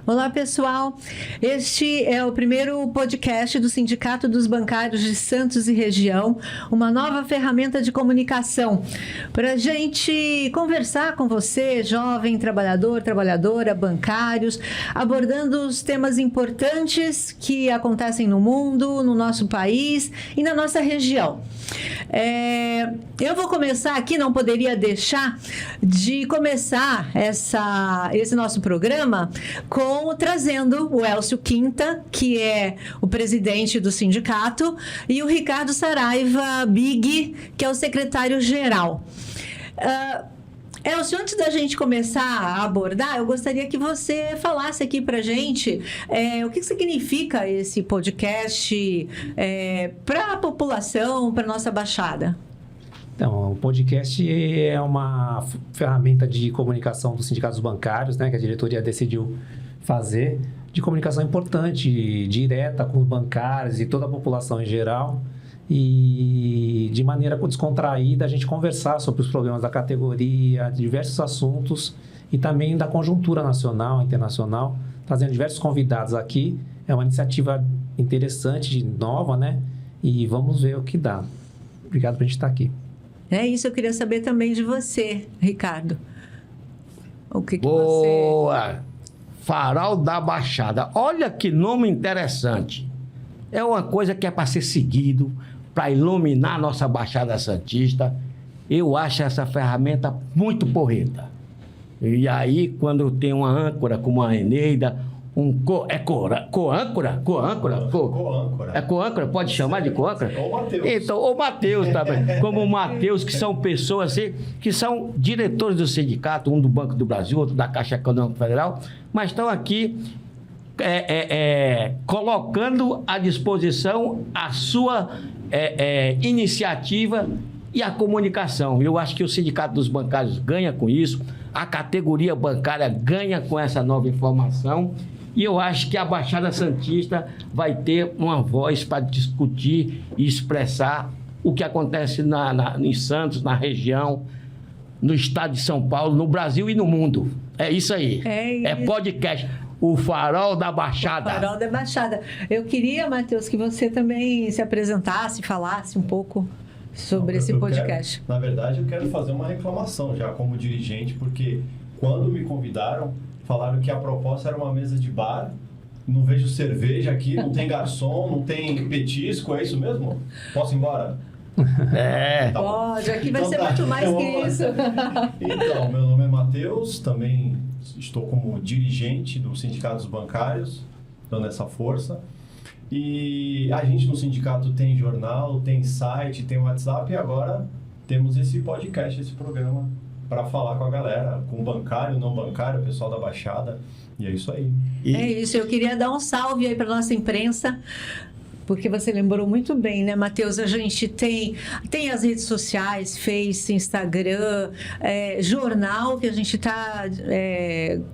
Olá, pessoal. Este é o primeiro podcast do Sindicato dos Bancários de Santos e Região, uma nova ferramenta de comunicação para a gente conversar com você, jovem, trabalhador, trabalhadora, bancários, abordando os temas importantes que acontecem no mundo, no nosso país e na nossa região. Eu vou começar aqui, não poderia deixar de começar esse nosso programa trazendo o Elcio Quinta, que é o presidente do sindicato, e o Ricardo Saraiva Big, que é o secretário-geral. Elcio, antes da gente começar a abordar, eu gostaria que você falasse aqui para a gente o que significa esse podcast para a população, para a nossa Baixada. Então, o podcast é uma ferramenta de comunicação dos sindicatos bancários, né, que a diretoria decidiu fazer, de comunicação importante, direta com os bancários e toda a população em geral, e de maneira descontraída a gente conversar sobre os problemas da categoria, diversos assuntos e também da conjuntura nacional, internacional, trazendo diversos convidados aqui. É uma iniciativa interessante, nova, né? E vamos ver o que dá. Obrigado por a gente estar aqui. É isso, eu queria saber também de você, Ricardo. O que Boa! você... Farol da Baixada. Olha que nome interessante. É uma coisa que é para ser seguido, para iluminar a nossa Baixada Santista. Eu acho essa ferramenta muito porreta. E aí, quando eu tenho uma âncora como a Eneida, coâncora? É coâncora? Pode chamar de coâncora? Ou Matheus. Então, ou Matheus também. Como o Matheus, que são pessoas assim, que são diretores do sindicato, um do Banco do Brasil, outro da Caixa Econômica Federal, mas estão aqui colocando à disposição a sua iniciativa e a comunicação. Eu acho que o Sindicato dos Bancários ganha com isso, a categoria bancária ganha com essa nova informação, e eu acho que a Baixada Santista vai ter uma voz para discutir e expressar o que acontece em Santos, na região, no estado de São Paulo, no Brasil e no mundo. É isso aí. É podcast. O Farol da Baixada. O Farol da Baixada. Eu queria, Matheus, que você também se apresentasse, falasse um pouco sobre esse podcast. Na verdade, eu quero fazer uma reclamação já como dirigente, porque quando me convidaram, falaram que a proposta era uma mesa de bar. Não vejo cerveja aqui, não tem garçom, não tem petisco, é isso mesmo? Posso ir embora? Tá pode, aqui vai ser muito mais que isso. Então, meu nome é Matheus, também estou como dirigente dos sindicatos bancários, dando essa força. E a gente no sindicato tem jornal, tem site, tem WhatsApp, e agora temos esse podcast, esse programa, para falar com a galera, com o bancário, não bancário, o pessoal da Baixada. E é isso aí. É isso, eu queria dar um salve aí para nossa imprensa, porque você lembrou muito bem, né, Matheus? A gente tem as redes sociais, Face, Instagram, jornal, que a gente está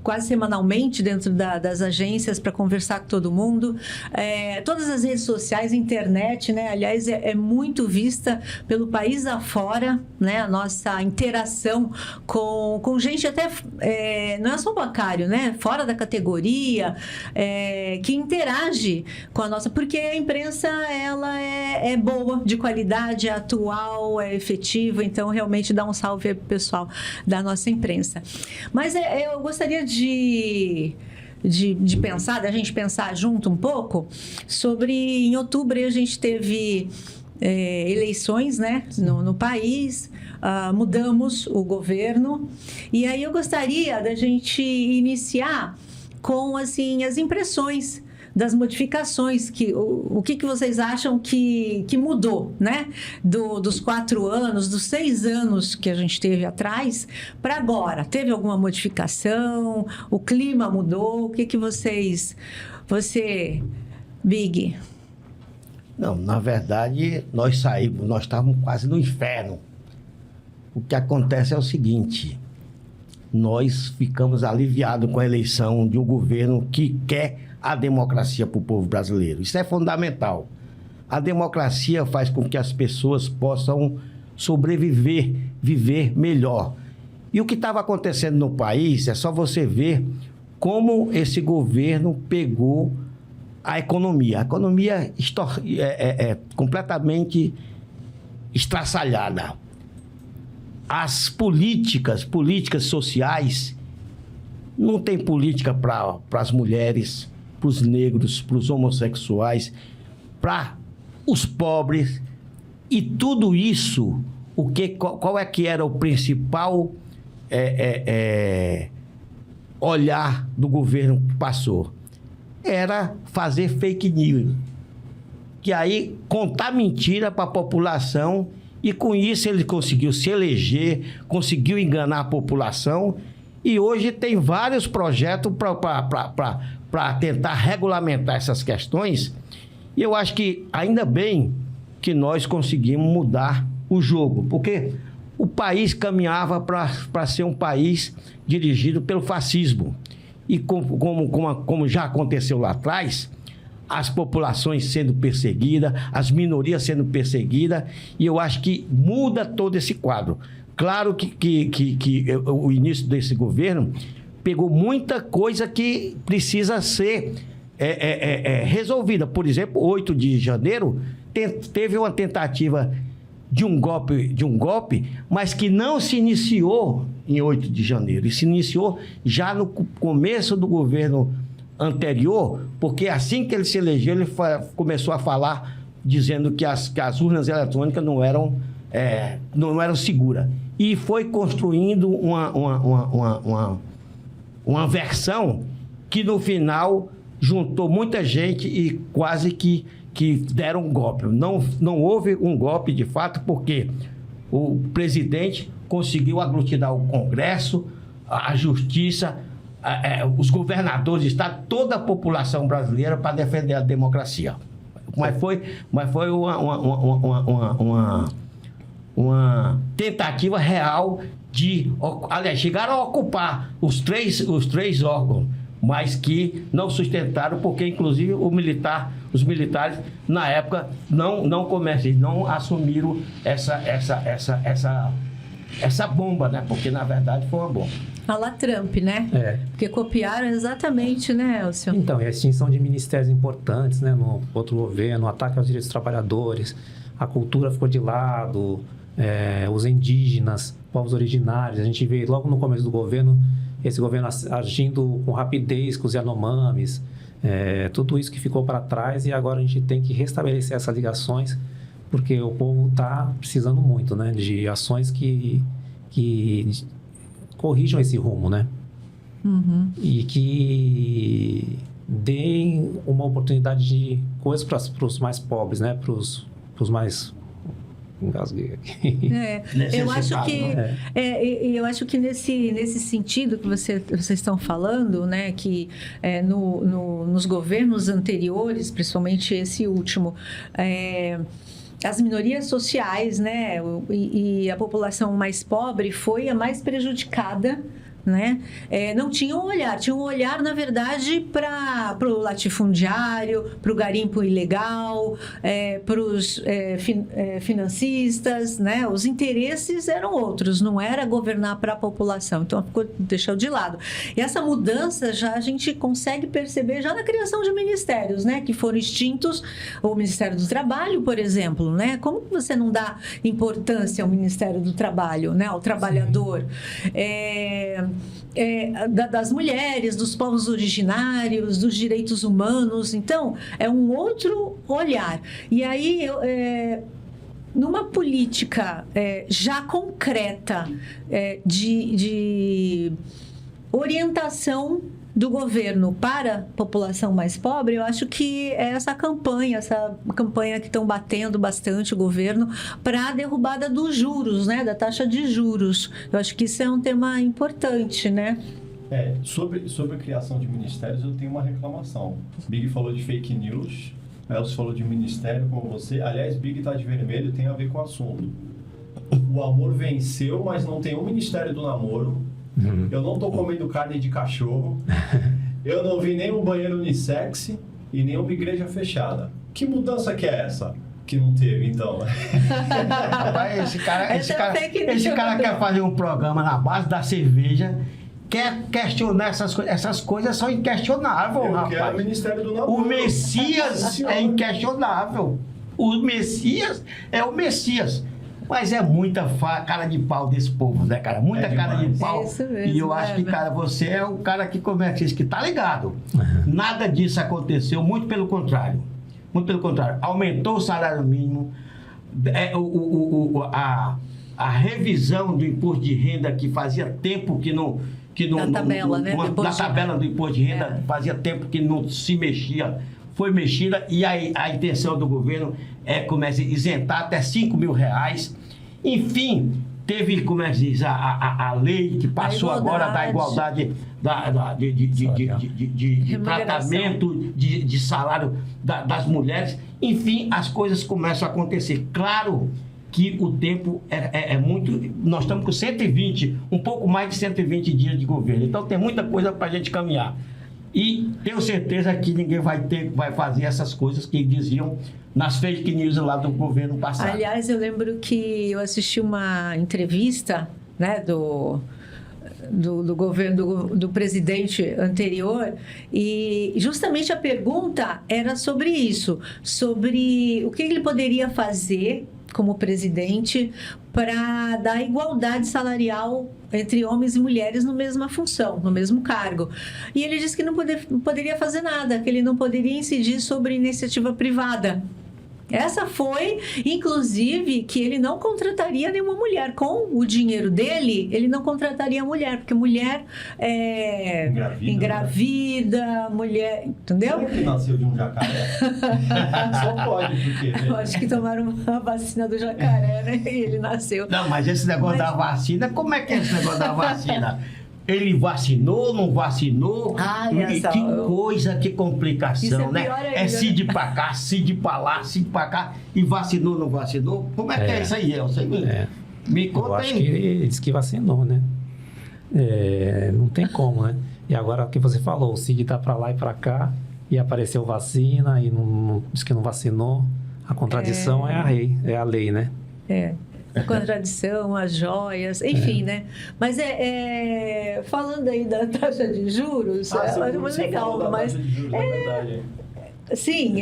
quase semanalmente dentro das agências para conversar com todo mundo. Todas as redes sociais, internet, né? Aliás, é muito vista pelo país afora, né? A nossa interação com gente até, não é só bancário, né? Fora da categoria, que interage com a nossa... Porque a imprensa ela é boa, de qualidade, é atual, é efetiva, então realmente dá um salve aí pro pessoal da nossa imprensa. Mas eu gostaria de pensar, da gente pensar junto um pouco sobre, em outubro a gente teve eleições, né, no país, mudamos o governo, e aí eu gostaria da gente iniciar com assim, as impressões das modificações, o que vocês acham que mudou, né? Dos 4 anos, dos 6 anos que a gente teve atrás, para agora. Teve alguma modificação? O clima mudou? O que vocês... Você, Big? Não, na verdade, nós estávamos quase no inferno. O que acontece é o seguinte: nós ficamos aliviados com a eleição de um governo que quer a democracia para o povo brasileiro. Isso é fundamental. A democracia faz com que as pessoas possam sobreviver, viver melhor. E o que estava acontecendo no país, é só você ver como esse governo pegou a economia. A economia é completamente estraçalhada. As políticas sociais, não tem política para as mulheres, para os negros, para os homossexuais, para os pobres. E tudo isso, qual é que era o principal olhar do governo que passou? Era fazer fake news. Que aí contar mentira para a população, e com isso ele conseguiu se eleger, conseguiu enganar a população, e hoje tem vários projetos para tentar regulamentar essas questões. E eu acho que ainda bem que nós conseguimos mudar o jogo, porque o país caminhava para ser um país dirigido pelo fascismo. E como já aconteceu lá atrás, as populações sendo perseguidas, as minorias sendo perseguidas, e eu acho que muda todo esse quadro. Claro que o início desse governo pegou muita coisa que precisa ser resolvida. Por exemplo, 8 de janeiro teve uma tentativa de um golpe, mas que não se iniciou em 8 de janeiro. E se iniciou já no começo do governo anterior, porque assim que ele se elegeu, ele começou a falar, dizendo que as urnas eletrônicas não eram seguras. E foi construindo uma versão que, no final, juntou muita gente e quase que deram um golpe. Não houve um golpe, de fato, porque o presidente conseguiu aglutinar o Congresso, a Justiça, os governadores de Estado, toda a população brasileira para defender a democracia. Mas foi uma tentativa real de... Aliás, chegaram a ocupar os três órgãos, mas que não sustentaram, porque, inclusive, os militares, na época, não assumiram essa bomba, né? Porque, na verdade, foi uma bomba. Fala Trump, né? Porque copiaram exatamente, né, Elcio? Então, e a extinção de ministérios importantes, né, no outro governo, o ataque aos direitos dos trabalhadores, a cultura ficou de lado, os indígenas, povos originários. A gente vê logo no começo do governo, esse governo agindo com rapidez com os Yanomamis, tudo isso que ficou para trás, e agora a gente tem que restabelecer essas ligações, porque o povo está precisando muito, né, de ações que corrijam esse rumo, né? Uhum. E que deem uma oportunidade de coisas para os mais pobres, né? Para os mais... Engasguei aqui. Eu acho que nesse sentido que vocês estão falando, né, que nos governos anteriores, principalmente esse último, as minorias sociais, né, e a população mais pobre foi a mais prejudicada, né? Não tinha um olhar, na verdade, para o latifundiário, para o garimpo ilegal, para os financistas, né? Os interesses eram outros, não era governar para a população, então deixou de lado. E essa mudança a gente consegue perceber já na criação de ministérios, né? Que foram extintos, o Ministério do Trabalho, por exemplo, né? Como que você não dá importância ao Ministério do Trabalho, né? Ao trabalhador? Das mulheres, dos povos originários, dos direitos humanos. Então, é um outro olhar. E aí, numa política já concreta de orientação do governo para a população mais pobre, eu acho que é essa campanha que estão batendo bastante o governo para a derrubada dos juros, né, da taxa de juros. Eu acho que isso é um tema importante, né? Sobre a criação de ministérios, eu tenho uma reclamação. Big falou de fake news, Elcio falou de ministério como você. Aliás, Big está de vermelho, tem a ver com o assunto. O amor venceu, mas não tem um ministério do namoro. Eu não estou comendo carne de cachorro. Eu não vi nenhum banheiro unissex e nenhuma igreja fechada. Que mudança que é essa? Que não teve, então. Esse cara quer fazer um programa na base da cerveja, quer questionar essas coisas são inquestionáveis, Eu rapaz. quero o Ministério do Namoro. O Messias é inquestionável. O Messias é o Messias. Mas é muita cara de pau desse povo, né, cara? Muita cara de pau. É isso mesmo, E eu acho que, cara, você é o cara que começa isso, que tá ligado. Nada disso aconteceu, muito pelo contrário. Muito pelo contrário. Aumentou o salário mínimo, a revisão do imposto de renda, que fazia tempo que não... Da tabela, né? Da tabela do imposto de renda, fazia tempo que não se mexia, foi mexida, e a intenção do governo começa a isentar até 5 mil reais. Enfim, teve, como é que diz, a lei que passou agora da igualdade de tratamento, de salário das mulheres. Enfim, as coisas começam a acontecer. Claro que o tempo é muito... Nós estamos com 120, um pouco mais de 120 dias de governo. Então, tem muita coisa para a gente caminhar. E tenho certeza que ninguém vai fazer essas coisas que diziam nas fake news lá do governo passado. Aliás, eu lembro que eu assisti uma entrevista, né, do governo do presidente anterior, e justamente a pergunta era sobre isso, sobre o que ele poderia fazer como presidente para dar igualdade salarial entre homens e mulheres na mesma função, no mesmo cargo. E ele disse que não poderia fazer nada, que ele não poderia incidir sobre iniciativa privada. Essa foi, inclusive, que ele não contrataria nenhuma mulher. Com o dinheiro dele, ele não contrataria mulher, porque mulher engravida, mulher... Entendeu? Será que nasceu de um jacaré? Só pode, porque... Eu acho que tomaram a vacina do jacaré, né? E ele nasceu. Não, mas esse negócio da vacina, como é que é esse negócio da vacina? Ele vacinou, não vacinou? Que coisa, que complicação, né? É CID pra cá, CID pra lá, CID pra cá, e vacinou, não vacinou? Como é que é isso aí, Elcio? Me conta aí. Eu acho que ele disse que vacinou, né? Não tem como, né? E agora o que você falou, o CID tá pra lá e pra cá, e apareceu vacina, e não disse que não vacinou. A contradição é a lei, né? A contradição, as joias, enfim, né? Mas falando aí da taxa de juros, é muito legal, mas sim,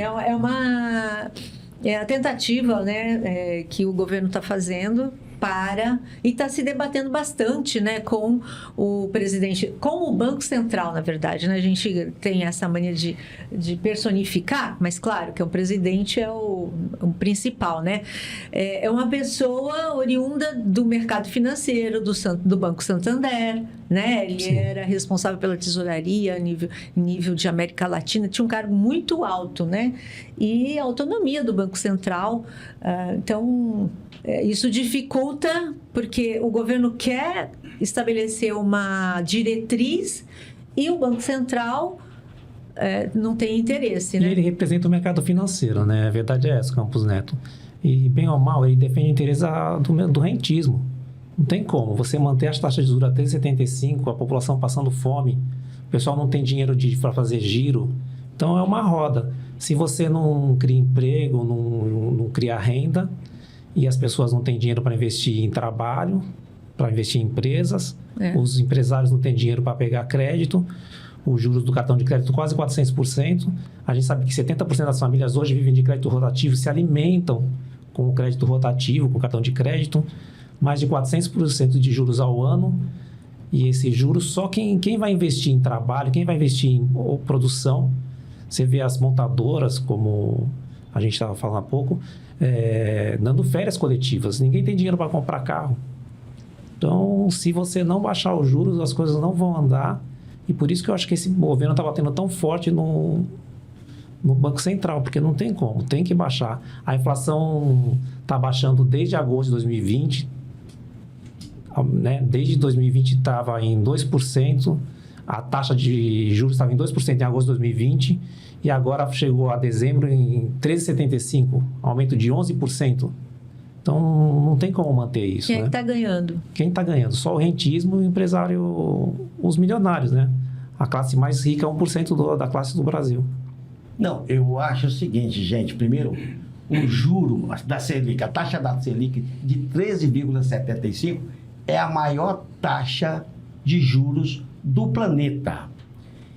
é a tentativa, né, que o governo está fazendo e está se debatendo bastante, né, com o presidente, com o Banco Central, na verdade, né? A gente tem essa mania de personificar, mas claro que o presidente é o principal, né? É uma pessoa oriunda do mercado financeiro, do Banco Santander, né? Ele era responsável pela tesouraria nível de América Latina, tinha um cargo muito alto, né? E a autonomia do Banco Central, então... isso dificulta, porque o governo quer estabelecer uma diretriz e o Banco Central não tem interesse, né? E ele representa o mercado financeiro, né? A verdade é essa, Campos Neto. E, bem ou mal, ele defende o interesse do rentismo. Não tem como. Você manter as taxas de juros a 3,75, a população passando fome, o pessoal não tem dinheiro para fazer giro. Então, é uma roda. Se você não cria emprego, não cria renda... e as pessoas não têm dinheiro para investir em trabalho, para investir em empresas, os empresários não têm dinheiro para pegar crédito, os juros do cartão de crédito quase 400%. A gente sabe que 70% das famílias hoje vivem de crédito rotativo, se alimentam com o crédito rotativo, com o cartão de crédito, mais de 400% de juros ao ano. E esses juros, só quem vai investir em trabalho, quem vai investir em produção, você vê as montadoras, como a gente estava falando há pouco, dando férias coletivas. Ninguém tem dinheiro para comprar carro. Então, se você não baixar os juros, as coisas não vão andar. E por isso que eu acho que esse governo está batendo tão forte no Banco Central, porque não tem como, tem que baixar. A inflação está baixando desde agosto de 2020. Né? Desde 2020 estava em 2%. A taxa de juros estava em 2% em agosto de 2020. E agora chegou a dezembro em 13,75%, aumento de 11%. Então, não tem como manter isso. Quem é que está ganhando? Quem está ganhando? Só o rentismo e o empresário, os milionários, né? A classe mais rica é 1% da classe do Brasil. Não, eu acho o seguinte, gente. Primeiro, o juro da Selic, a taxa da Selic de 13,75% é a maior taxa de juros do planeta.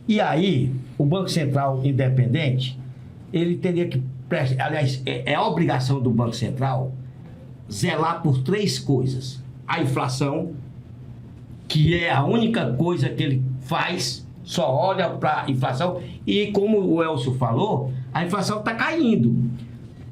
E aí, o Banco Central independente, ele teria que, aliás, é a obrigação do Banco Central zelar por 3 coisas. A inflação, que é a única coisa que ele faz, só olha para a inflação. E como o Elcio falou, a inflação está caindo.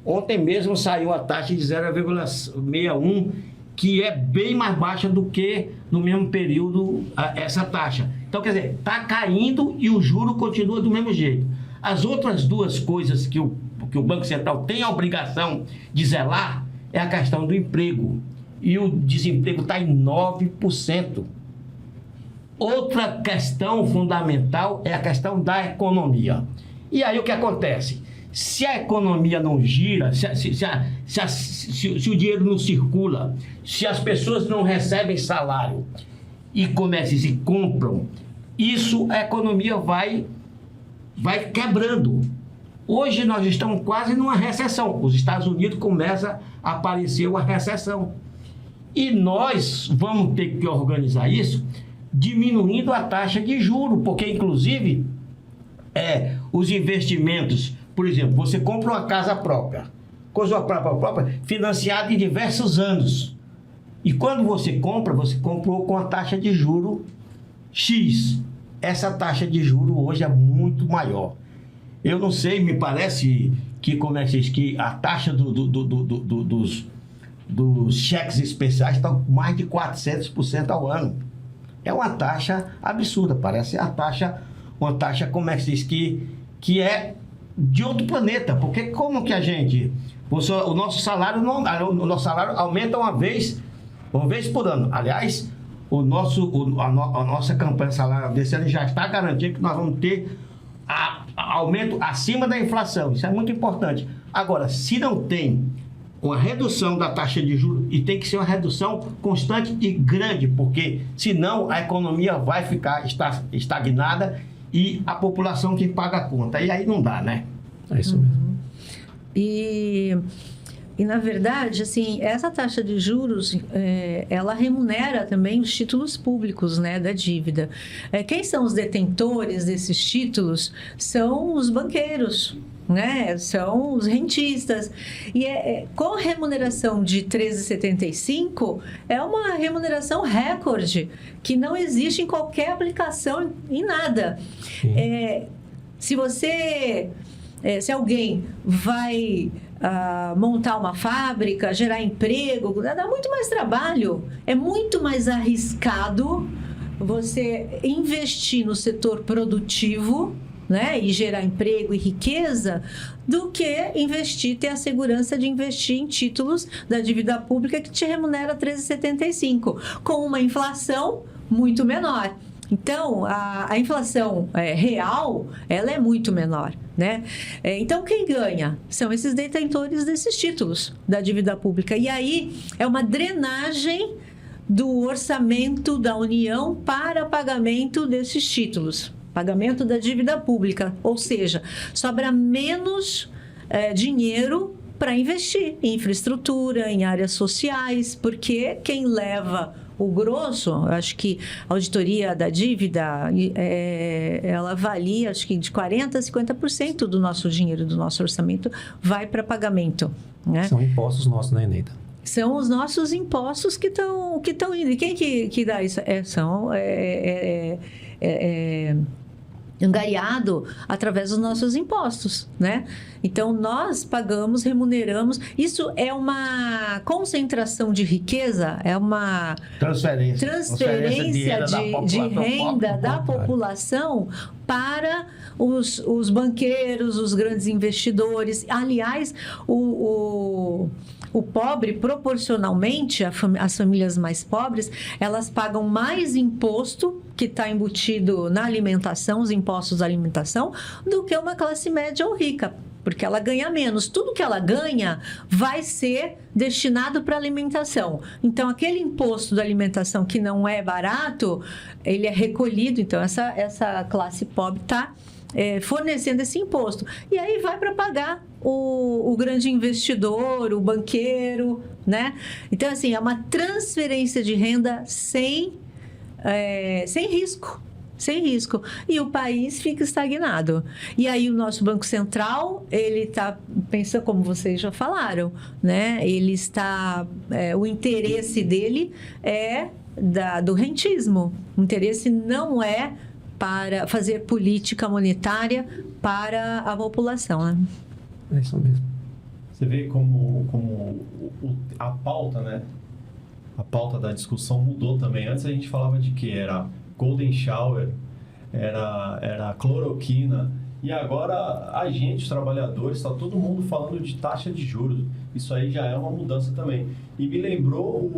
Ontem mesmo saiu a taxa de 0,61, que é bem mais baixa do que no mesmo período essa taxa. Então, quer dizer, está caindo e o juro continua do mesmo jeito. As outras 2 coisas que o Banco Central tem a obrigação de zelar é a questão do emprego. E o desemprego está em 9%. Outra questão fundamental é a questão da economia. E aí o que acontece? Se a economia não gira, se o dinheiro não circula, se as pessoas não recebem salário e começam e compram, a economia vai quebrando. Hoje nós estamos quase numa recessão. Os Estados Unidos começa a aparecer uma recessão. E nós vamos ter que organizar isso diminuindo a taxa de juros, porque inclusive os investimentos, por exemplo, você compra uma casa própria, financiada em diversos anos. E quando você comprou com a taxa de juro X. Essa taxa de juro hoje é muito maior. Eu não sei, me parece que a taxa dos cheques especiais está mais de 400% ao ano. É uma taxa absurda, parece uma taxa, como é que se diz, que é de outro planeta. Porque como que o nosso salário aumenta uma vez por ano. Aliás, a nossa campanha salarial desse ano já está garantindo que nós vamos ter aumento acima da inflação. Isso é muito importante. Agora, se não tem uma redução da taxa de juros, e tem que ser uma redução constante e grande, porque senão a economia vai ficar estagnada e a população que paga a conta. E aí não dá, né? É isso mesmo. E na verdade, assim, essa taxa de juros, ela remunera também os títulos públicos, né, da dívida. Quem são os detentores desses títulos? São os banqueiros, né? São os rentistas. E com a remuneração de 13,75, é uma remuneração recorde, que não existe em qualquer aplicação, em nada. Se alguém vai montar uma fábrica, gerar emprego, dá muito mais trabalho. É muito mais arriscado você investir no setor produtivo, né, e gerar emprego e riqueza, do que ter a segurança de investir em títulos da dívida pública que te remunera 13,75, com uma inflação muito menor. Então, a inflação real, ela é muito menor, né? Então, quem ganha? São esses detentores desses títulos da dívida pública. E aí, é uma drenagem do orçamento da União para pagamento desses títulos. Pagamento da dívida pública. Ou seja, sobra menos dinheiro para investir em infraestrutura, em áreas sociais, porque quem leva o grosso, acho que a auditoria da dívida, ela avalia, acho que de 40% a 50% do nosso dinheiro, do nosso orçamento, vai para pagamento, né? São impostos nossos, né, Eneida? São os nossos impostos que estão indo. E quem que dá isso? Angariado através dos nossos impostos, né? Então, nós pagamos, remuneramos. Isso é uma concentração de riqueza, é uma transferência de renda da população para os banqueiros, os grandes investidores. Aliás, o pobre, proporcionalmente, as famílias mais pobres, elas pagam mais imposto que está embutido na alimentação, os impostos da alimentação, do que uma classe média ou rica, porque ela ganha menos. Tudo que ela ganha vai ser destinado para alimentação. Então, aquele imposto da alimentação que não é barato, ele é recolhido. Então, essa classe pobre está fornecendo esse imposto. E aí vai para pagar o grande investidor, o banqueiro, né? Então, assim, é uma transferência de renda sem risco, sem risco. E o país fica estagnado. E aí o nosso Banco Central, ele está, pensa como vocês já falaram, né? Ele está, o interesse dele é do rentismo. O interesse não é para fazer política monetária para a população, né? É isso mesmo. Você vê como a pauta, né? A pauta da discussão mudou também. Antes a gente falava de que era golden shower, era cloroquina, e agora a gente, os trabalhadores, está todo mundo falando de taxa de juros. Isso aí já é uma mudança também. E me lembrou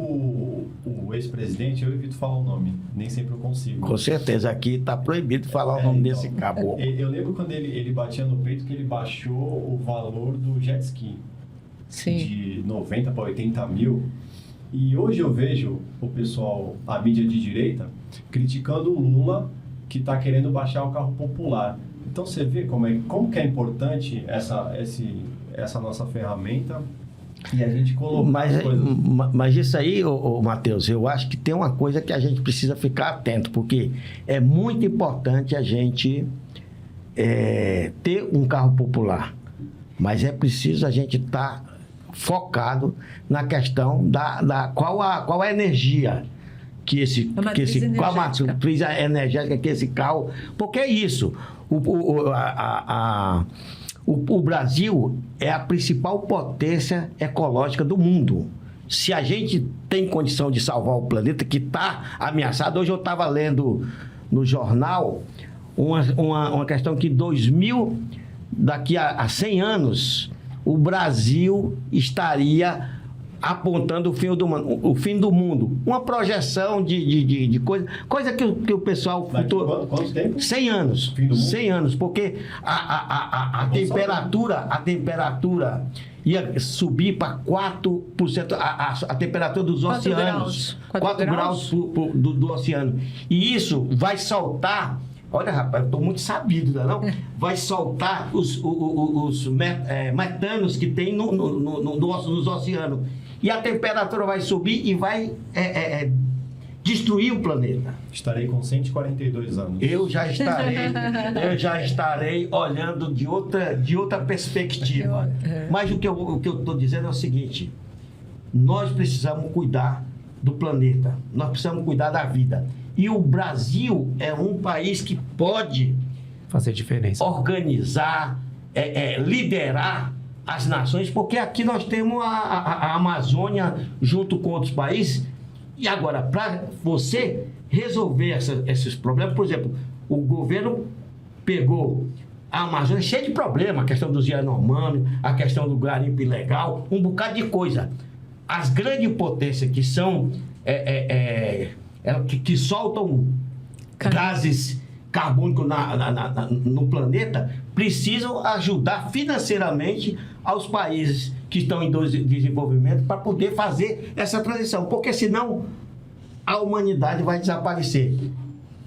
o ex-presidente, eu evito falar o nome, nem sempre eu consigo. Com certeza, aqui está proibido falar o nome desse caboclo. Eu lembro quando ele batia no peito que ele baixou o valor do jet ski. Sim. De 90 para 80 mil. E hoje eu vejo o pessoal, a mídia de direita, criticando o Lula, que está querendo baixar o carro popular. Então você vê como que é importante essa nossa ferramenta e a gente colocar mas isso aí, Matheus, eu acho que tem uma coisa que a gente precisa ficar atento, porque é muito importante a gente ter um carro popular, mas é preciso a gente estar focado na questão da qual a energia que qual a matriz energética que esse carro, porque é isso, o Brasil é a principal potência ecológica do mundo. Se a gente tem condição de salvar o planeta que está ameaçado, hoje eu estava lendo no jornal uma questão que daqui a 100 anos o Brasil estaria apontando o fim do mundo. Uma projeção de coisa que o pessoal... Quanto tempo? 100 anos. Fim do mundo? 100 anos, porque a temperatura ia subir para 4%, a temperatura dos oceanos. 4 graus do oceano. E isso vai soltar... Olha, rapaz, eu estou muito sabido, não é? Vai soltar os metanos que tem nos oceanos. E a temperatura vai subir e vai destruir o planeta. Estarei com 142 anos. Eu já estarei olhando de outra perspectiva. Mas o que eu estou dizendo é o seguinte: nós precisamos cuidar do planeta, nós precisamos cuidar da vida. E o Brasil é um país que pode fazer diferença, organizar, liderar as nações, porque aqui nós temos a Amazônia junto com outros países. E agora, para você resolver esses problemas, por exemplo, o governo pegou a Amazônia cheia de problemas, a questão dos Yanomami, a questão do garimpo ilegal, um bocado de coisa. As grandes potências que são que soltam gases carbônicos no planeta precisam ajudar financeiramente aos países que estão em desenvolvimento para poder fazer essa transição, porque senão a humanidade vai desaparecer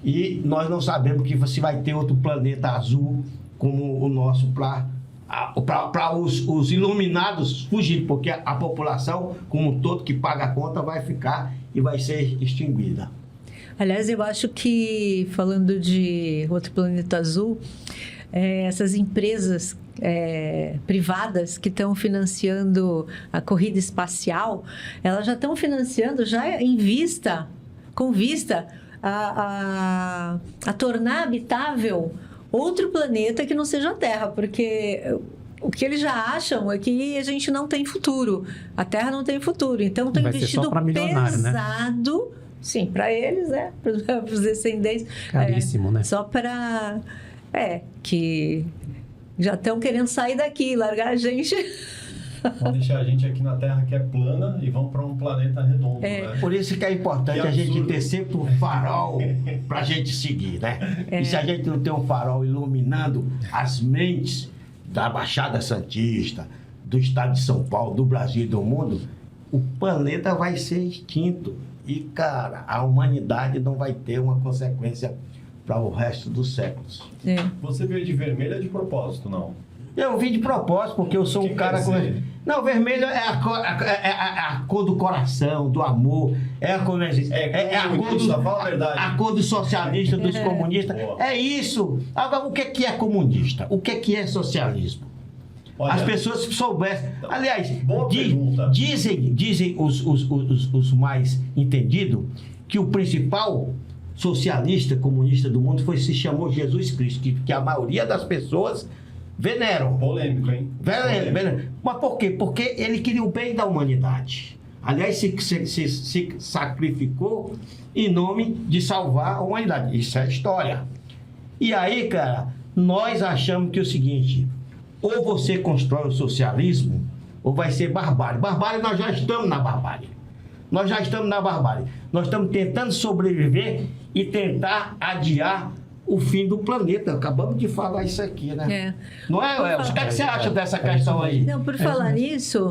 e nós não sabemos se vai ter outro planeta azul como o nosso para os iluminados fugir, porque a população como um todo que paga a conta vai ficar e vai ser extinguida. Aliás, eu acho que, falando de outro planeta azul, essas empresas privadas que estão financiando a corrida espacial, elas já estão financiando já com vista a tornar habitável outro planeta que não seja a Terra, porque o que eles já acham é que a gente não tem futuro, a Terra não tem futuro, então estão investindo pesado, né? Sim, para eles, para os descendentes. Caríssimo, né? Só para... que já estão querendo sair daqui, largar a gente. Vão deixar a gente aqui na Terra que é plana e vão para um planeta redondo, né? Por isso que é importante a gente ter sempre um farol para a gente seguir, né? E se a gente não tem um farol iluminando as mentes da Baixada Santista, do estado de São Paulo, do Brasil e do mundo, o planeta vai ser extinto. E, cara, a humanidade não vai ter uma consequência para o resto dos séculos. Você veio de vermelho de propósito, não? Eu vim de propósito, porque eu sou um cara... Não, vermelho é a cor do coração, do amor, é a cor... Fala a verdade. A cor do socialista, dos comunistas. Boa. É isso. Agora, o que é comunista? O que é socialismo? Olha, as pessoas soubessem. Aliás, pergunta. dizem os mais entendidos que o principal socialista, comunista do mundo se chamou Jesus Cristo, que a maioria das pessoas veneram. Polêmico, hein? Veneram. Mas por quê? Porque ele queria o bem da humanidade. Aliás, se sacrificou em nome de salvar a humanidade. Isso é história. E aí, cara, nós achamos que é o seguinte: ou você constrói o socialismo, ou vai ser barbárie. Barbárie, nós já estamos na barbárie. Nós já estamos na barbárie. Nós estamos tentando sobreviver e tentar adiar o fim do planeta. Acabamos de falar isso aqui, né? Não é, Elcio? O que você acha dessa questão aí? Não, por falar nisso,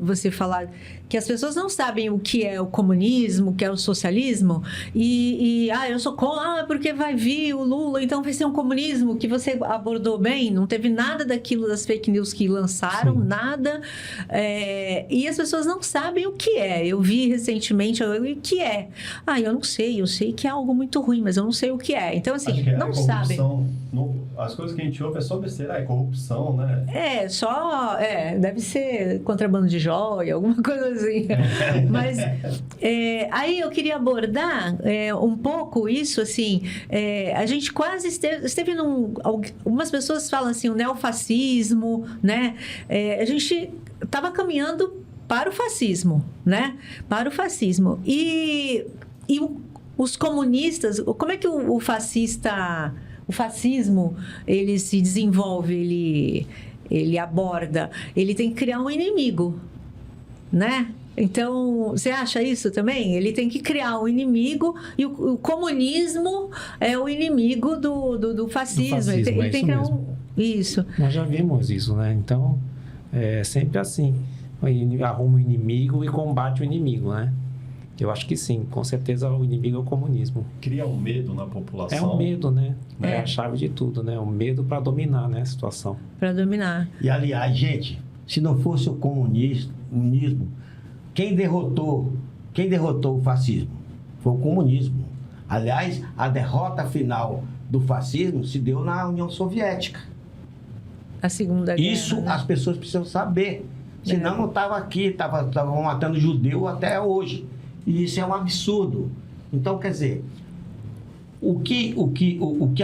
você falar que as pessoas não sabem o que é o comunismo, o que é o socialismo, eu sou porque vai vir o Lula, então vai ser um comunismo, que você abordou bem, não teve nada daquilo das fake news que lançaram, sim, nada, e as pessoas não sabem o que é. Eu vi recentemente o que é. Eu não sei, eu sei que é algo muito ruim, mas eu não sei o que é. Então, assim, não sabem. As coisas que a gente ouve é só besteira, é corrupção, né? Deve ser contrabando de joia, alguma coisa assim. Mas aí eu queria abordar um pouco isso, assim, a gente quase esteve algumas pessoas falam assim, o neofascismo, né? A gente estava caminhando para o fascismo, né? Para o fascismo. E os comunistas, como é que o fascismo, ele se desenvolve, ele aborda, ele tem que criar um inimigo, né? Então, você acha isso também? Ele tem que criar um inimigo e o comunismo é o inimigo do fascismo. Ele tem que criar isso. Nós já vimos isso, né? Então, é sempre assim. Arruma o inimigo e combate o inimigo, né? Eu acho que sim, com certeza o inimigo é o comunismo. Cria um medo na população. É um medo, né? É a chave de tudo, né? O medo para dominar, né, a situação. Para dominar. E, aliás, gente, se não fosse o comunismo, quem derrotou o fascismo? Foi o comunismo. Aliás, a derrota final do fascismo se deu na União Soviética. A Segunda Guerra. Isso, né? As pessoas precisam saber. Senão não estava aqui, estavam matando judeu até hoje. E isso é um absurdo. Então, quer dizer, o que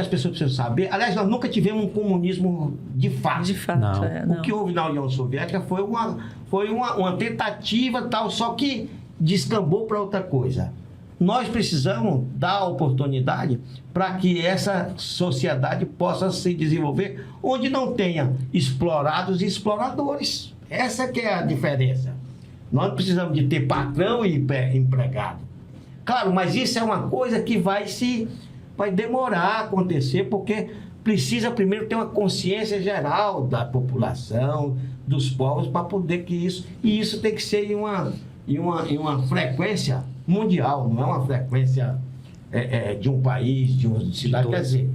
as pessoas precisam saber... Aliás, nós nunca tivemos um comunismo de fato. De fato, não. O que houve na União Soviética foi uma tentativa, tal, só que descambou para outra coisa. Nós precisamos dar oportunidade para que essa sociedade possa se desenvolver onde não tenha explorados e exploradores. Essa que é a diferença. Nós precisamos de ter patrão e empregado. Claro, mas isso é uma coisa que vai demorar a acontecer, porque precisa primeiro ter uma consciência geral da população, dos povos, para poder que isso... E isso tem que ser em uma frequência mundial, não é uma frequência de um país, de uma cidade. Quer dizer,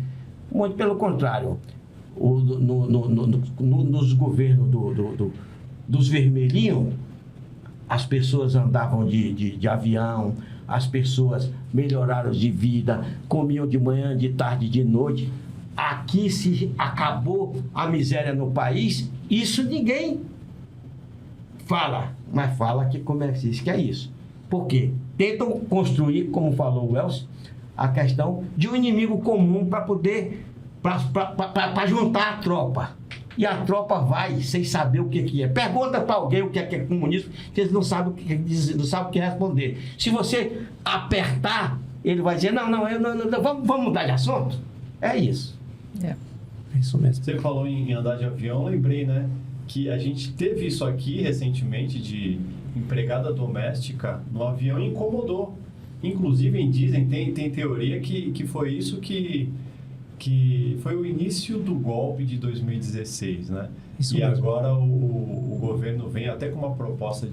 muito pelo contrário. Nos governos dos vermelhinhos, as pessoas andavam de avião, as pessoas melhoraram de vida, comiam de manhã, de tarde, de noite. Aqui se acabou a miséria no país, isso ninguém fala, mas fala que que é isso. Por quê? Tentam construir, como falou o Elcio, a questão de um inimigo comum para poder, para juntar a tropa. E a tropa vai sem saber o que é. Pergunta para alguém o que é comunismo, que eles não sabem o que dizer, não sabem o que responder. Se você apertar, ele vai dizer, não, vamos mudar de assunto. É isso. É isso mesmo. Você falou em andar de avião, lembrei, né? Que a gente teve isso aqui recentemente de empregada doméstica no avião e incomodou. Inclusive, dizem, tem teoria que foi isso que foi o início do golpe de 2016, né? Isso e mesmo. Agora o governo vem até com uma proposta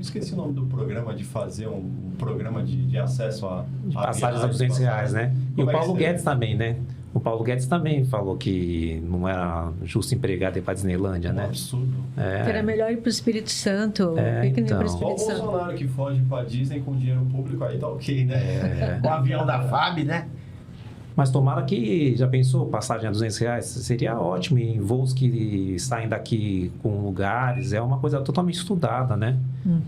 esqueci o nome do programa, de fazer um programa de acesso a passagens a R$200, né? E o Paulo Guedes também, né? O Paulo Guedes também falou que não era justo empregado ir para a Disneylândia, Um né? absurdo. Que era melhor ir para o Espírito Santo. Por que nem então. para o Só o Espírito Santo? Bolsonaro que foge pra Disney com dinheiro público, aí tá ok, né? Com o avião da FAB, né? Mas tomara que, já pensou, passagem a R$200? Seria ótimo, em voos que saem daqui com lugares, é uma coisa totalmente estudada, né?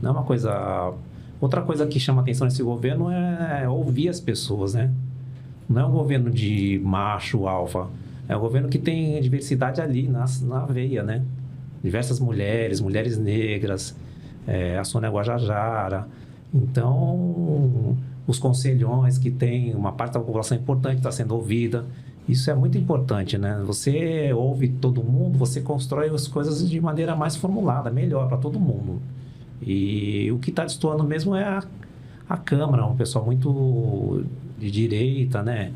Não é uma coisa... Outra coisa que chama atenção nesse governo é ouvir as pessoas, né? Não é um governo de macho, alfa, é um governo que tem diversidade ali na veia, né? Diversas mulheres negras, a Sônia Guajajara, então... Os conselhões que tem uma parte da população importante está sendo ouvida. Isso é muito importante, né? Você ouve todo mundo, você constrói as coisas de maneira mais formulada, melhor para todo mundo. E o que está destoando mesmo é a Câmara, um pessoal muito de direita, né?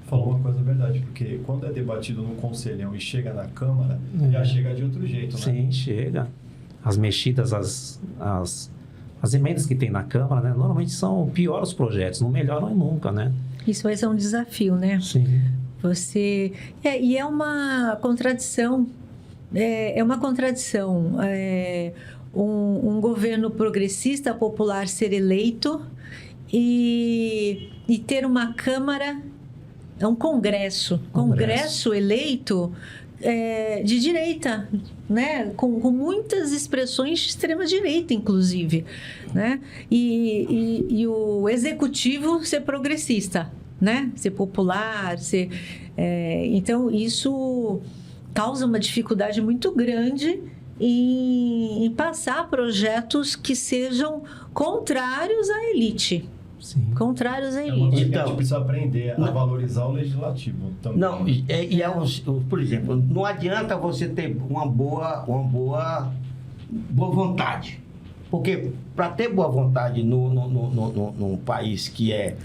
Falou uma coisa verdade, porque quando é debatido no conselhão e chega na Câmara, já chega de outro jeito, né? Sim, chega. As mexidas, as emendas que tem na Câmara, né, normalmente são piores os projetos, não melhoram nunca, né? Isso vai ser um desafio, né? Sim. E é uma contradição. É uma contradição. Um governo progressista popular ser eleito e ter uma Câmara, um Congresso eleito de direita, né? Com muitas expressões de extrema-direita, inclusive, né? E o executivo ser progressista, né? Ser popular, então, isso causa uma dificuldade muito grande em passar projetos que sejam contrários à elite. Sim. Contrários à É uma elite. coisa que a gente precisa aprender a valorizar o legislativo também. Não, por exemplo, não adianta você ter uma boa vontade. Porque para ter boa vontade num país que é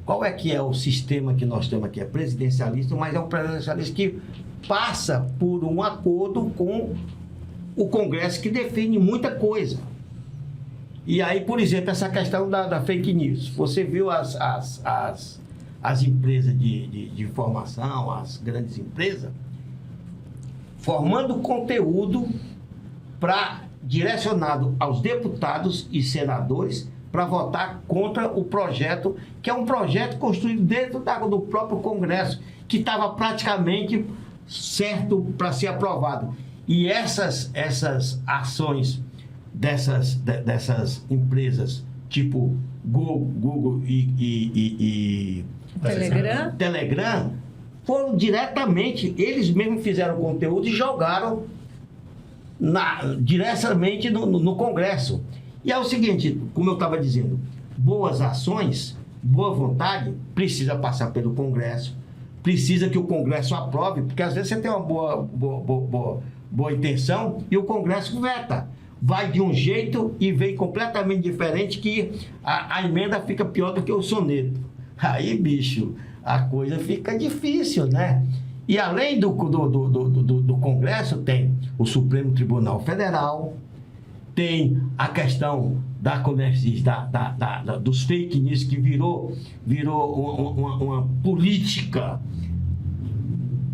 qual é que é o sistema que nós temos aqui? É presidencialista, mas é um presidencialista que passa por um acordo com o Congresso que define muita coisa. E aí, por exemplo, essa questão da fake news. Você viu as empresas de informação, as grandes empresas, formando conteúdo direcionado aos deputados e senadores para votar contra o projeto, que é um projeto construído dentro do próprio Congresso, que estava praticamente certo para ser aprovado. E essas ações dessas empresas, tipo Google e Telegram, foram diretamente, eles mesmos fizeram conteúdo e jogaram diretamente no Congresso. E é o seguinte, como eu estava dizendo, boas ações, boa vontade, precisa passar pelo Congresso, precisa que o Congresso aprove, porque às vezes você tem uma boa intenção e o Congresso veta. Vai de um jeito e vem completamente diferente, que a emenda fica pior do que o soneto. Aí, bicho, a coisa fica difícil, né? E além do Congresso, tem o Supremo Tribunal Federal, tem a questão dos fake news, que virou uma política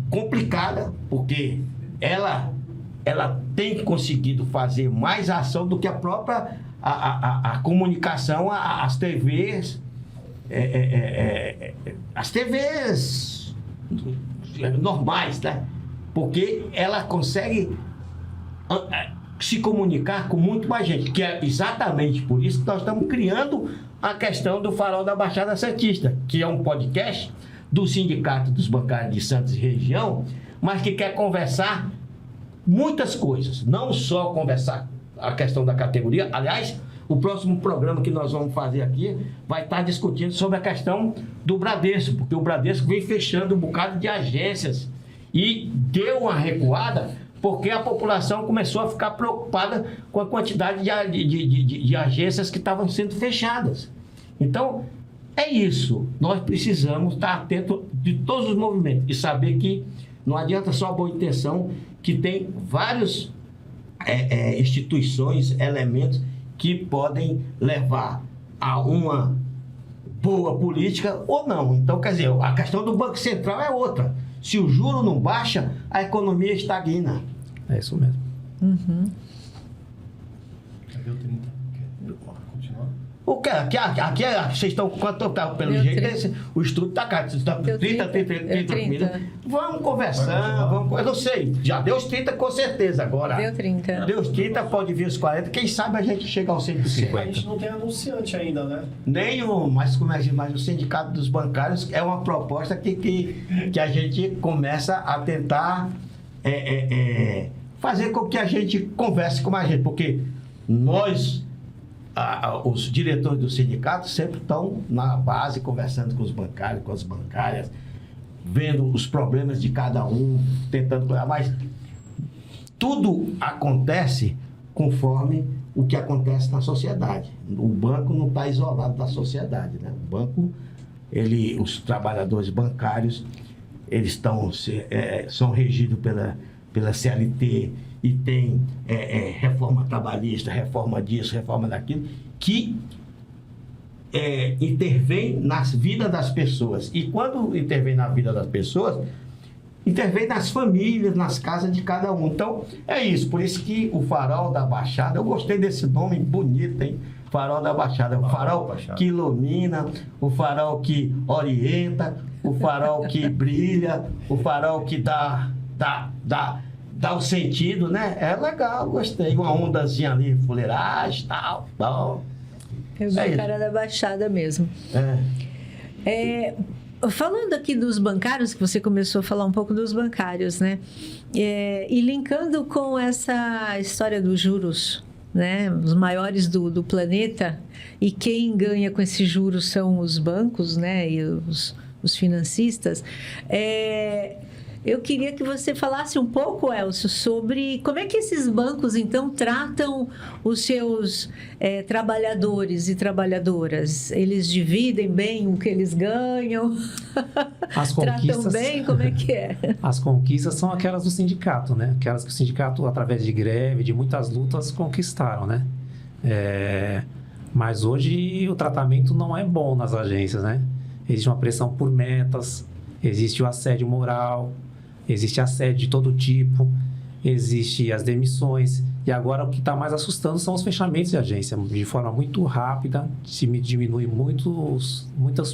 complicada, porque ela tem conseguido fazer mais ação do que a própria a comunicação, as TVs, as TVs normais, né? Porque ela consegue se comunicar com muito mais gente, que é exatamente por isso que nós estamos criando a questão do Farol da Baixada Santista, que é um podcast do Sindicato dos Bancários de Santos e Região, mas que quer conversar muitas coisas, não só conversar a questão da categoria. Aliás, o próximo programa que nós vamos fazer aqui vai estar discutindo sobre a questão do Bradesco, porque o Bradesco vem fechando um bocado de agências e deu uma recuada porque a população começou a ficar preocupada com a quantidade de agências que estavam sendo fechadas. Então, é isso. Nós precisamos estar atentos de todos os movimentos e saber que não adianta só a boa intenção, que tem várias instituições, elementos que podem levar a uma boa política ou não. Então, quer dizer, a questão do Banco Central é outra. Se o juro não baixa, a economia estagna. É isso mesmo. Cadê o 30? Quer continuar? O que? Aqui vocês estão quanto tá, pelo Deu jeito, 30. o estudo está cá. Tá Deu 30 30. Vamos conversar, eu não sei. Já deu os 30 com certeza agora. Deu 30. Deu os 30, pode vir os 40. Quem sabe a gente chega aos 150. A gente não tem anunciante ainda, né? Nenhum, mas o Sindicato dos Bancários é uma proposta que a gente começa a tentar fazer com que a gente converse com mais gente, porque nós, os diretores do sindicato, sempre estão na base conversando com os bancários, com as bancárias, vendo os problemas de cada um, tentando... Mas tudo acontece conforme o que acontece na sociedade. O banco não está isolado da sociedade, né? O banco, os trabalhadores bancários, eles são regidos pela CLT e tem reforma trabalhista, reforma disso, reforma daquilo, que intervém nas vidas das pessoas. E quando intervém na vida das pessoas, intervém nas famílias, nas casas de cada um. Então, é isso. Por isso que o Farol da Baixada, eu gostei desse nome bonito, hein? Farol da Baixada. O farol que ilumina, o farol que orienta, o farol que brilha, o farol que dá o sentido, né? É legal, gostei. Uma ondazinha ali, fuleiragem e tal. Bom. É o cara da Baixada mesmo. Falando aqui dos bancários, que você começou a falar um pouco dos bancários, né? E linkando com essa história dos juros, né? Os maiores do planeta, e quem ganha com esses juros são os bancos, né? E os financistas. Eu queria que você falasse um pouco, Elcio, sobre como é que esses bancos, então, tratam os seus trabalhadores e trabalhadoras. Eles dividem bem o que eles ganham? As conquistas, tratam bem? Como é que é? As conquistas são aquelas do sindicato, né? Aquelas que o sindicato, através de greve, de muitas lutas, conquistaram, né? Mas hoje o tratamento não é bom nas agências, né? Existe uma pressão por metas, existe o assédio moral, existe assédio de todo tipo, existe as demissões, e agora o que está mais assustando são os fechamentos de agência. De forma muito rápida, se diminui muitos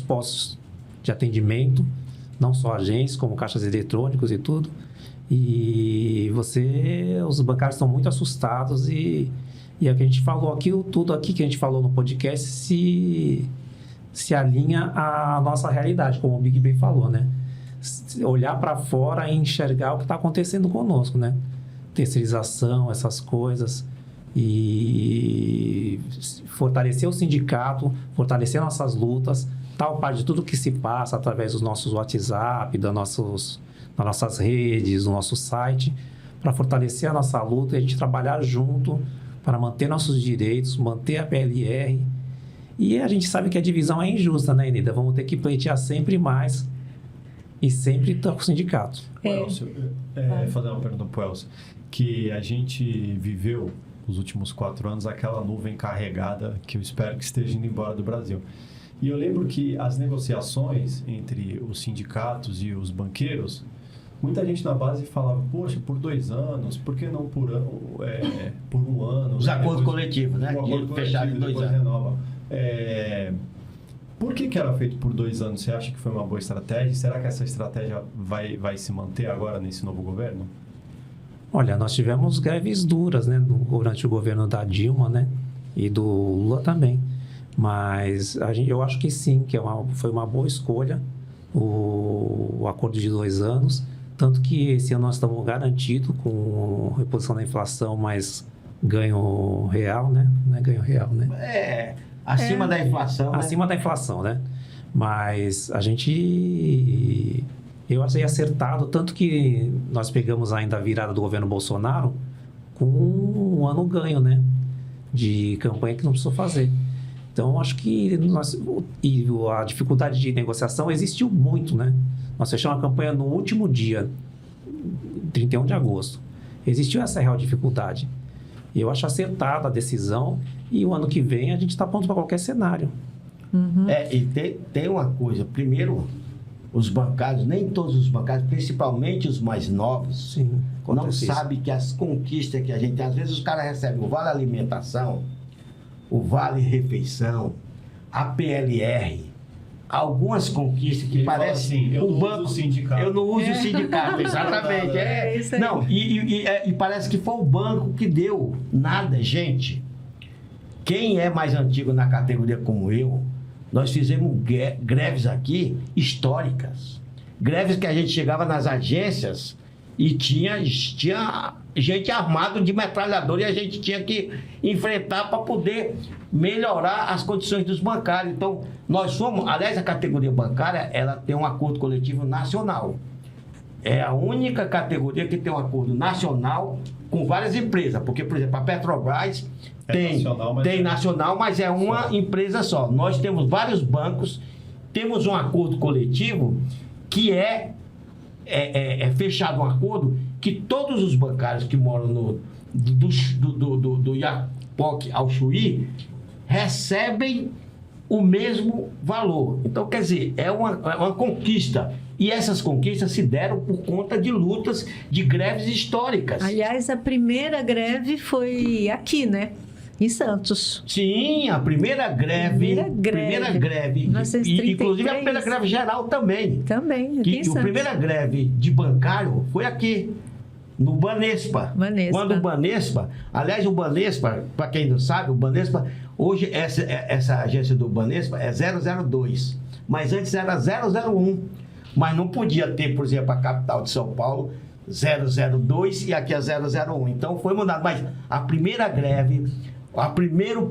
postos de atendimento, não só agências, como caixas eletrônicos e tudo. E os bancários estão muito assustados e é o que a gente falou aqui, tudo aqui que a gente falou no podcast se alinha à nossa realidade, como o Big Ben falou, né? Olhar para fora e enxergar o que está acontecendo conosco, né? Terceirização, essas coisas, e fortalecer o sindicato, fortalecer nossas lutas, tal parte de tudo que se passa através dos nossos WhatsApp, das nossas redes, do nosso site, para fortalecer a nossa luta e a gente trabalhar junto para manter nossos direitos, manter a PLR. E a gente sabe que a divisão é injusta, né, Enida? Vamos ter que pleitear sempre mais e sempre estar com o sindicato. Elcio, fazer uma pergunta para o Elcio, que a gente viveu os últimos 4 anos aquela nuvem carregada que eu espero que esteja indo embora do Brasil. E eu lembro que as negociações entre os sindicatos e os banqueiros, muita gente na base falava, poxa, por 2 anos, por que não por um ano? Os acordos coletivos, né? Um acordo fechado em 2 anos. Renova. Por que era feito por 2 anos? Você acha que foi uma boa estratégia? Será que essa estratégia vai se manter agora nesse novo governo? Olha, nós tivemos greves duras, né, durante o governo da Dilma, né, e do Lula também. Mas eu acho que sim, que foi uma boa escolha o acordo de 2 anos. Tanto que esse ano nós estamos garantidos com reposição da inflação, mais ganho real, né? Não é ganho real, né? Acima da inflação. Acima da inflação, né? Mas eu achei acertado, tanto que nós pegamos ainda a virada do governo Bolsonaro com um ano ganho, né? De campanha que não precisou fazer. Então, acho que a dificuldade de negociação existiu muito, né? Nós fechamos a campanha no último dia, 31 de agosto. Existiu essa real dificuldade. E eu acho acertada a decisão, e o ano que vem a gente está pronto para qualquer cenário. E tem uma coisa. Primeiro, os bancários, nem todos os bancários, principalmente os mais novos, Sim, não acontece isso. sabem que as conquistas que a gente tem. Às vezes os caras recebem o Vale Alimentação, o Vale Refeição, a PLR, algumas conquistas que Ele fala parecem assim, eu o não banco. uso o sindicato. Eu não uso o sindicato, exatamente. É isso aí. Não, e parece que foi o banco que deu. Nada, gente. Quem é mais antigo na categoria como eu, nós fizemos greves aqui históricas. Greves que a gente chegava nas agências e tinha gente armada de metralhador e a gente tinha que enfrentar para poder melhorar as condições dos bancários. Então, nós somos, aliás, a categoria bancária, ela tem um acordo coletivo nacional. É a única categoria que tem um acordo nacional com várias empresas. Porque, por exemplo, a Petrobras tem nacional, mas é uma empresa só. Nós temos vários bancos, temos um acordo coletivo que é fechado um acordo que todos os bancários que moram do Iapoque ao Chuí recebem o mesmo valor. Então, quer dizer, é uma conquista. E essas conquistas se deram por conta de lutas, de greves históricas. Aliás, a primeira greve foi aqui, né? Em Santos. Sim, a primeira greve. Primeira greve. 1933. Inclusive a primeira greve geral também. Também, aqui em Santos. A primeira greve de bancário foi aqui, no Banespa. Quando o Banespa, aliás, o Banespa, para quem não sabe, o Banespa, hoje essa agência do Banespa é 002, mas antes era 001. Mas não podia ter, por exemplo, a capital de São Paulo 002 e aqui é 001. Então foi mudado. Mas a primeira greve,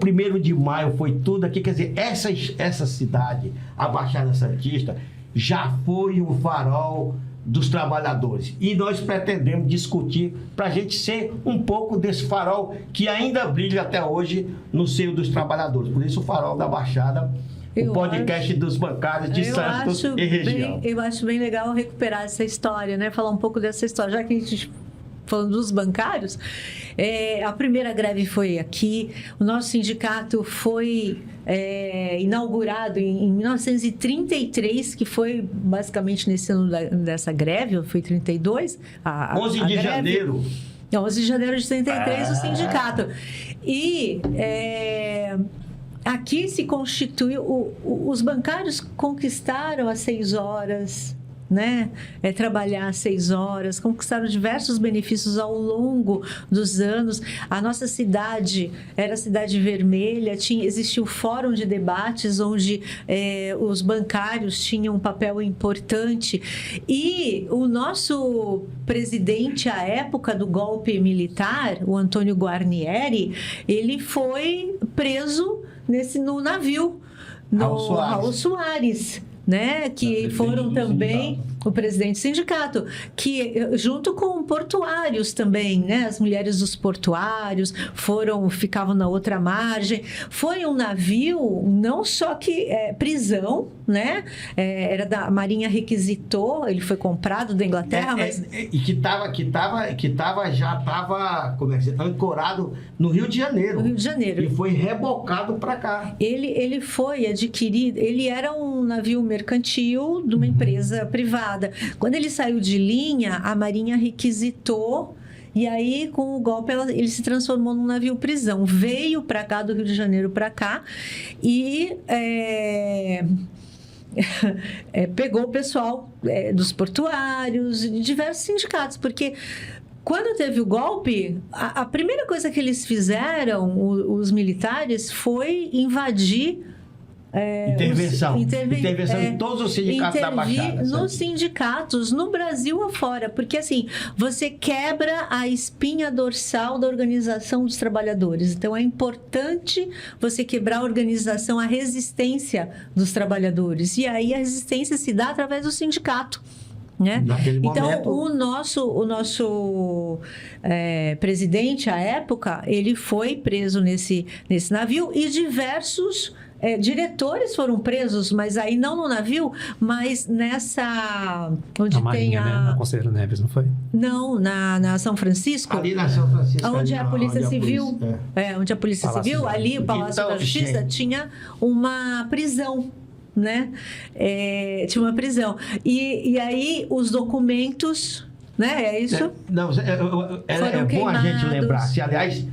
primeiro de maio foi tudo aqui. Quer dizer, essa cidade, a Baixada Santista, já foi o farol dos trabalhadores. E nós pretendemos discutir para a gente ser um pouco desse farol que ainda brilha até hoje no seio dos trabalhadores. Por isso o farol da Baixada, o podcast dos bancários de Santos e região. Eu acho bem legal recuperar essa história, né? Falar um pouco dessa história, já que a gente falando dos bancários, a primeira greve foi aqui, o nosso sindicato foi inaugurado em 1933, que foi basicamente nesse ano dessa greve, foi 32, 11 de janeiro. 11 de janeiro de 33, o sindicato. E aqui se constituiu, os bancários conquistaram as 6 horas, né? Trabalhar às 6 horas, conquistaram diversos benefícios ao longo dos anos. A nossa cidade era a cidade vermelha, existia o fórum de debates onde os bancários tinham um papel importante. E o nosso presidente à época do golpe militar, o Antônio Guarnieri, ele foi preso no navio, no Raul Soares. Né, que foram também o presidente do sindicato, que junto com portuários também, né, as mulheres dos portuários ficavam na outra margem. Foi um navio, não só que prisão, né, era da Marinha, requisitou, ele foi comprado da Inglaterra, mas e que já estava ancorado no Rio de Janeiro. No Rio de Janeiro. E foi rebocado para cá. Ele foi adquirido, ele era um navio mercantil de uma empresa privada. Quando ele saiu de linha, a Marinha requisitou, e aí com o golpe ele se transformou num navio prisão. Veio para cá, do Rio de Janeiro para cá, e pegou o pessoal dos portuários, de diversos sindicatos, porque quando teve o golpe, a primeira coisa que eles fizeram, os militares, foi invadir intervenção em todos os sindicatos da Baixada. Nos sindicatos, no Brasil afora, porque assim, você quebra a espinha dorsal da organização dos trabalhadores. Então é importante você quebrar a organização, a resistência dos trabalhadores. E aí a resistência se dá através do sindicato. Né? Então, o nosso presidente, à época, ele foi preso nesse navio, e diversos diretores foram presos, mas aí não no navio, mas nessa... Onde Na tem Marinha, né? Na Conselheiro Neves, não foi? Não, na São Francisco. Ali na São Francisco. Onde é a Polícia onde Civil. Onde a Polícia Palácio Civil, da- ali o Palácio Então, da Justiça, gente. tinha uma prisão, né? Tinha uma prisão. E aí os documentos, né? É isso? Não, é Foram bom a gente queimados. lembrar. Se, aliás,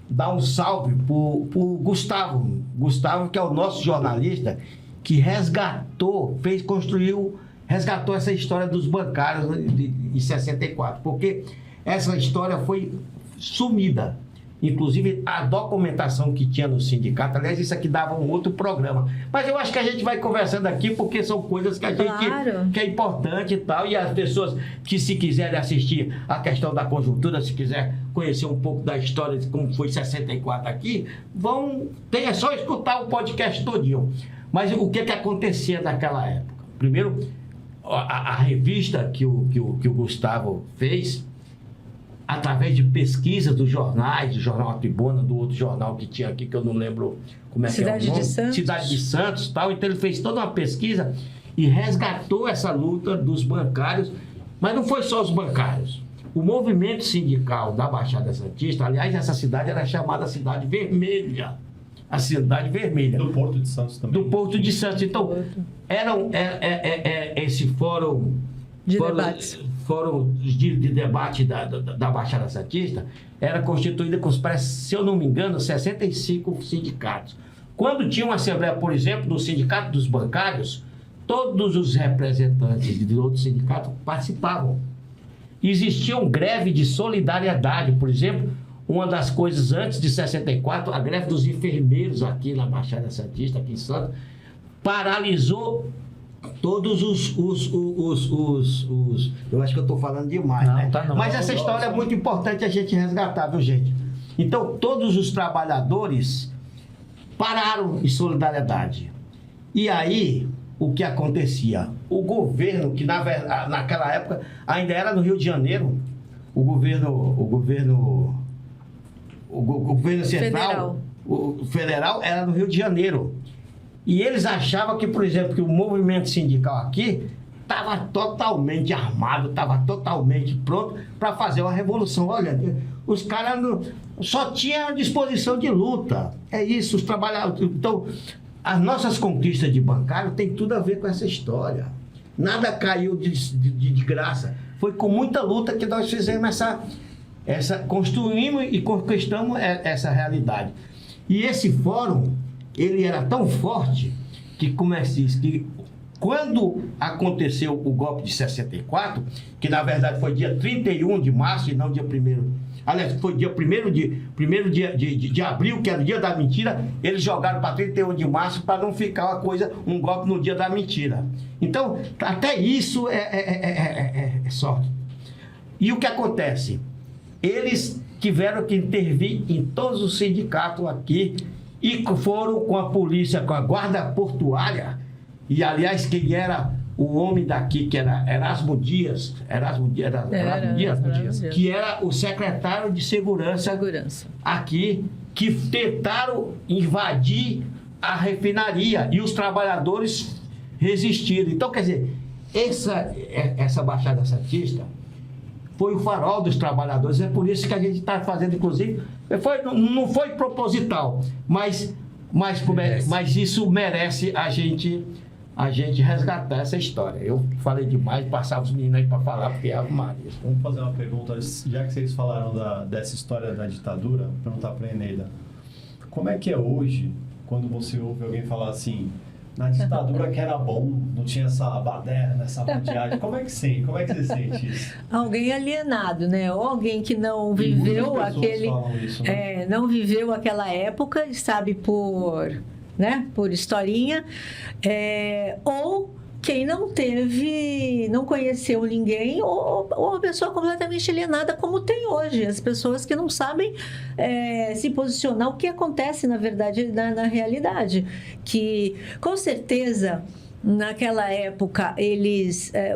dar um salve pro Gustavo. Gustavo, que é o nosso jornalista, que resgatou essa história dos bancários em 64. Porque essa história foi sumida. Inclusive, a documentação que tinha no sindicato, aliás, isso aqui dava um outro programa. Mas eu acho que a gente vai conversando aqui, porque são coisas que a gente Claro. que é importante e tal. E as pessoas que, se quiserem assistir a questão da conjuntura, se quiser conhecer um pouco da história de como foi 64 aqui, é só escutar o podcast todinho. Mas o que acontecia naquela época? Primeiro, a revista que o Gustavo fez, através de pesquisa dos jornais, do Jornal A Tribuna, do outro jornal que tinha aqui, que eu não lembro como é Cidade que é o nome. de Santos. Cidade de Santos, tal. Então ele fez toda uma pesquisa e resgatou essa luta dos bancários. Mas não foi só os bancários. O movimento sindical da Baixada Santista, aliás, essa cidade era chamada Cidade Vermelha. A Cidade Vermelha. Do Porto de Santos também. Do Porto de Santos. Então, esse fórum De debates. Fórum de debate da Baixada Santista era constituída com, se eu não me engano, 65 sindicatos. Quando tinha uma assembleia, por exemplo, do Sindicato dos Bancários, todos os representantes de outros sindicatos participavam. Existiam greve de solidariedade, por exemplo, uma das coisas antes de 64, a greve dos enfermeiros aqui na Baixada Santista, aqui em Santos, paralisou todos os eu acho que eu estou falando demais, Não, né? tá não. Mas essa história é muito importante a gente resgatar, viu, gente? Então, todos os trabalhadores pararam em solidariedade. E aí, o que acontecia? O governo, que naquela época ainda era no Rio de Janeiro, o governo central, o federal era no Rio de Janeiro. E eles achavam que, por exemplo, que o movimento sindical aqui estava totalmente armado, estava totalmente pronto para fazer uma revolução. Olha, os caras só tinham disposição de luta. É isso, os trabalhadores. Então, as nossas conquistas de bancário tem tudo a ver com essa história. Nada caiu de graça. Foi com muita luta que nós fizemos construímos e conquistamos essa realidade. E esse fórum, ele era tão forte que, como é que se diz, que quando aconteceu o golpe de 64, que na verdade foi dia 31 de março e não dia 1º, aliás, foi dia 1º de abril, que era o dia da mentira, eles jogaram para 31 de março para não ficar um golpe no dia da mentira. Então, até isso é sorte. E o que acontece? Eles tiveram que intervir em todos os sindicatos aqui e foram com a polícia, com a guarda portuária. E, aliás, quem era o homem daqui, que era Erasmo Dias, que era o secretário de segurança aqui, que tentaram invadir a refinaria e os trabalhadores resistiram. Então, quer dizer, essa Baixada Santista foi o farol dos trabalhadores. É por isso que a gente está fazendo, inclusive, não foi proposital, mas isso merece a gente resgatar essa história. Eu falei demais, passava os meninos aí para falar, porque é Maria. Vamos fazer uma pergunta, já que vocês falaram dessa história da ditadura, vou perguntar para a Eneida. Como é que é hoje, quando você ouve alguém falar assim, na ditadura que era bom, não tinha essa baderna, essa vadiagem. Como é que você sente isso? Alguém alienado, né? Ou alguém que não viveu não viveu aquela época, sabe, por historinha, ou quem não conheceu ninguém, ou uma pessoa completamente alienada, como tem hoje. As pessoas que não sabem se posicionar, o que acontece, na verdade, na realidade. Que, com certeza, Naquela época,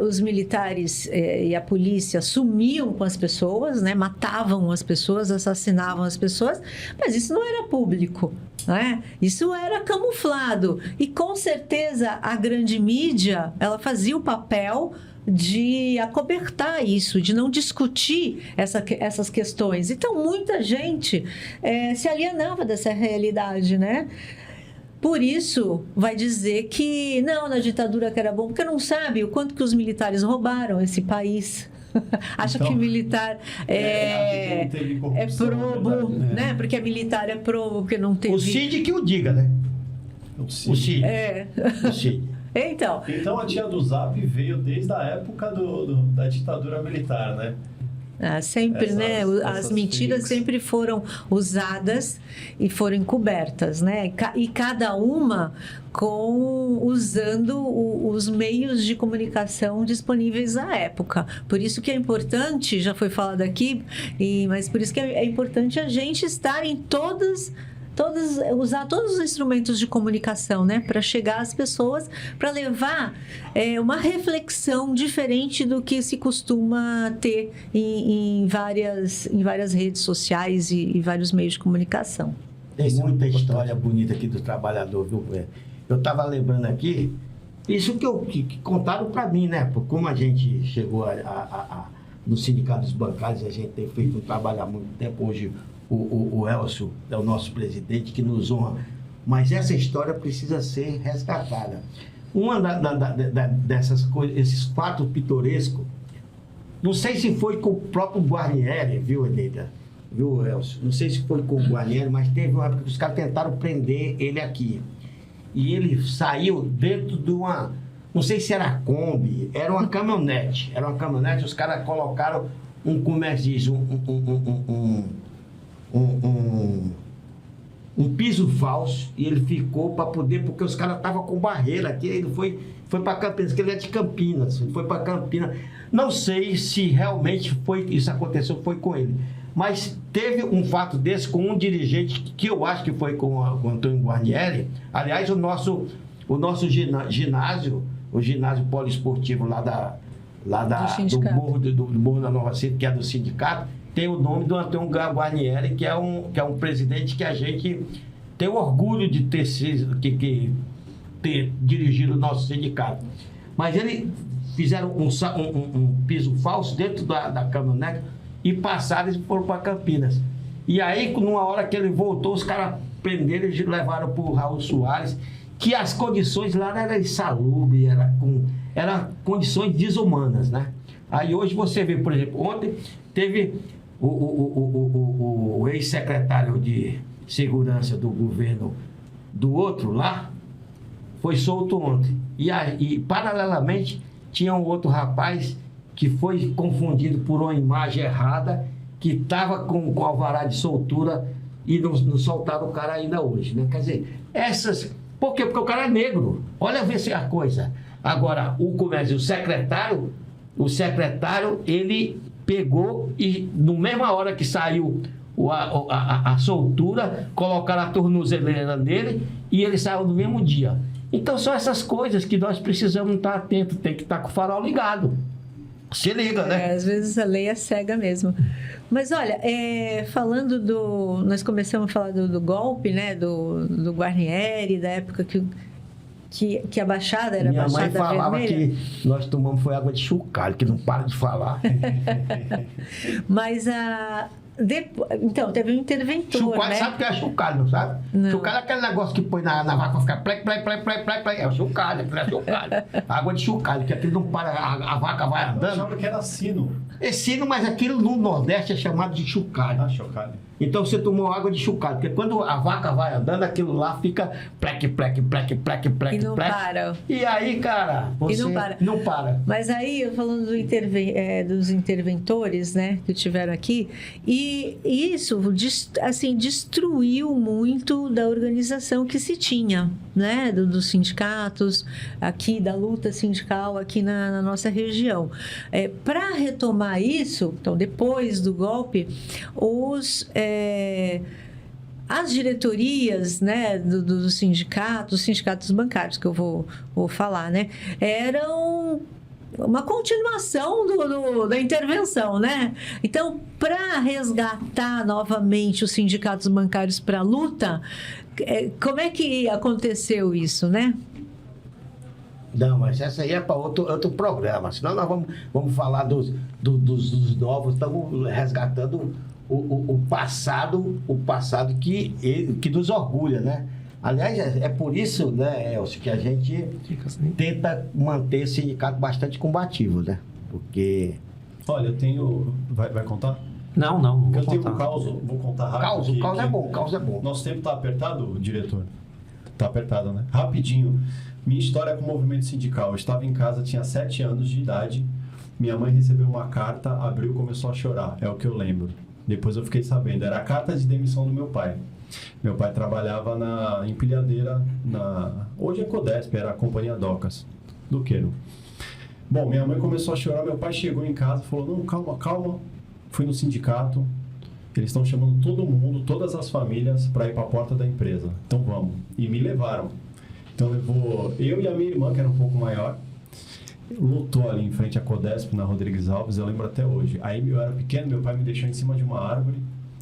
os militares e a polícia sumiam com as pessoas, né? Matavam as pessoas, assassinavam as pessoas, mas isso não era público, né? Isso era camuflado. E, com certeza, a grande mídia, ela fazia o papel de acobertar isso, de não discutir essas questões. Então, muita gente se alienava dessa realidade, né? Por isso, vai dizer que não, na ditadura que era bom, porque não sabe o quanto que os militares roubaram esse país. Acha Então, que militar é probo, né? né? Porque a militar é probo, porque não teve... O Cid que o diga, né? O Cid. O Cid. Então, Então a tia do Zap veio desde a época da ditadura militar, né? sempre, né? As essas mentiras fakes. sempre foram usadas e foram encobertas, né? E cada uma usando os meios de comunicação disponíveis à época. Por isso que é importante, já foi falado aqui, mas por isso que é importante a gente estar em usar todos os instrumentos de comunicação, né, para chegar às pessoas, para levar uma reflexão diferente do que se costuma ter em várias redes sociais e vários meios de comunicação. Tem muita história bonita aqui do trabalhador, viu? Eu estava lembrando aqui, isso que contaram para mim, né? Por como a gente chegou nos sindicatos bancários, a gente tem feito um trabalho há muito tempo. Hoje o Elcio é o nosso presidente, que nos honra. Mas essa história precisa ser resgatada. Uma dessas coisas, esses fatos pitorescos, não sei se foi com o próprio Guarnieri, viu, Eneida? Viu, Elcio? Não sei se foi com o Guarnieri, mas teve uma época que os caras tentaram prender ele aqui. E ele saiu dentro de uma... Não sei se era Kombi, era uma caminhonete. Os caras colocaram como é que diz, um piso falso, e ele ficou para poder, porque os caras estavam com barreira aqui. Ele foi para Campinas, que ele é de Campinas, ele foi para Campinas. Não sei se realmente isso aconteceu, foi com ele, mas teve um fato desse com um dirigente, que eu acho que foi com o Antônio Guarnieri. Aliás, o nosso ginásio, o ginásio poliesportivo do Morro da Nova Cida, que é do sindicato, tem o nome do Antônio Guarnieri, que é um presidente que a gente tem o orgulho de ter dirigido o nosso sindicato. Mas eles fizeram um piso falso dentro da caminhonete e passaram e foram para Campinas. E aí, numa hora que ele voltou, os caras prenderam e levaram para o Raul Soares, que as condições lá eram insalubres, eram condições desumanas, né? Aí hoje você vê, por exemplo, ontem teve o ex-secretário de segurança do governo do outro lá, foi solto ontem. E paralelamente, tinha um outro rapaz que foi confundido por uma imagem errada, que estava com alvará de soltura, e não soltaram o cara ainda hoje, né? Quer dizer, por quê? Porque o cara é negro. Olha, ver se é a coisa. Agora, o secretário, ele pegou e, na mesma hora que saiu a soltura, colocaram a tornozeleira nele e ele saiu no mesmo dia. Então, são essas coisas que nós precisamos estar atentos, tem que estar com o farol ligado. Se liga, né? Às vezes a lei é cega mesmo. Mas olha, nós começamos a falar do golpe, né? Do Guarnieri, da época que a Baixada era a Baixada Vermelha. Minha mãe falava que nós tomamos foi água de chocalho, que não para de falar. Mas então, teve um interventor, chocalho, né? sabe o que é chocalho, não sabe? Não. Chocalho é aquele negócio que põe na vaca pra ficar plec. É o chocalho, é chocalho. Água de chocalho, que aquilo não para, a vaca vai Eu andando. achava que era sino. É sino, mas aquilo no Nordeste é chamado de chocalho. Ah, chocalho. Então você tomou água de chocalho, porque quando a vaca vai andando, aquilo lá fica plec. E não para. E aí, cara, você não para. Mas aí, eu falando dos interventores, né, que tiveram aqui, e isso, assim, destruiu muito da organização que se tinha, né, dos sindicatos, aqui, da luta sindical aqui na nossa região. Para retomar isso, então, depois do golpe, as diretorias, né, do sindicato, dos sindicatos bancários, que eu vou falar, né, eram uma continuação da intervenção, né? Então, para resgatar novamente os sindicatos bancários para a luta, como é que aconteceu isso, né? Não, mas essa aí é para outro programa. Senão nós vamos falar dos novos, estamos resgatando o passado que nos orgulha, né? Aliás, é por isso, né, Elcio, que a gente tenta manter esse sindicato bastante combativo, né? Porque... Olha, eu tenho... Vai contar? Não Porque eu vou tenho contar. um caos, vou contar rápido. O caos é bom. Nosso tempo tá apertado, diretor? Tá apertado, né? Rapidinho. Minha história com o movimento sindical. Eu estava em casa, tinha 7 anos de idade. Minha mãe recebeu uma carta, abriu e começou a chorar. É o que eu lembro. Depois eu fiquei sabendo. Era a carta de demissão do meu pai. Meu pai trabalhava na empilhadeira, hoje é Codesp, era a Companhia Docas, do Queiro. Bom, minha mãe começou a chorar, meu pai chegou em casa e falou, não, calma. Fui no sindicato, eles estão chamando todo mundo, todas as famílias, para ir para a porta da empresa. Então vamos. E me levaram. Então levou eu e a minha irmã, que era um pouco maior, lutou ali em frente à Codesp, na Rodrigues Alves, eu lembro até hoje. Aí eu era pequeno, meu pai me deixou em cima de uma árvore,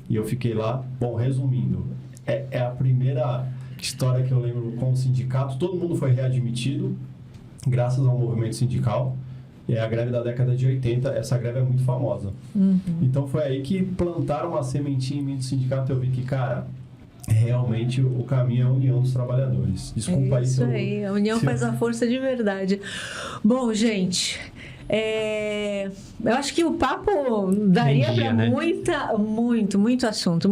e eu fiquei lá. Bom, resumindo, é a primeira história que eu lembro com o sindicato. Todo mundo foi readmitido, graças ao movimento sindical. É a greve da década de 80, essa greve é muito famosa. Uhum. Então foi aí que plantaram uma sementinha em mim do sindicato. Eu vi que, cara, realmente o caminho é a união dos trabalhadores. Desculpa Isso aí, a união faz a força de verdade. Bom, gente... eu acho que o papo daria para né? muito assunto,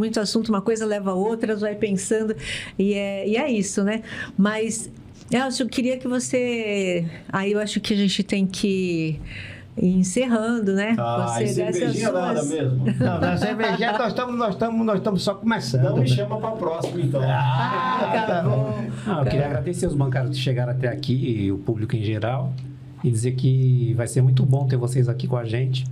uma coisa leva a outra, vai pensando, e é isso, né? Mas eu queria que você, aí eu acho que a gente tem que ir encerrando, né? Você cervejinha nada mesmo. Não, na cervejinha nós estamos só começando. Não me né? chama para próximo, então. Tá bom. Eu queria agradecer os bancários que chegaram até aqui e o público em geral. E dizer que vai ser muito bom ter vocês aqui com a gente.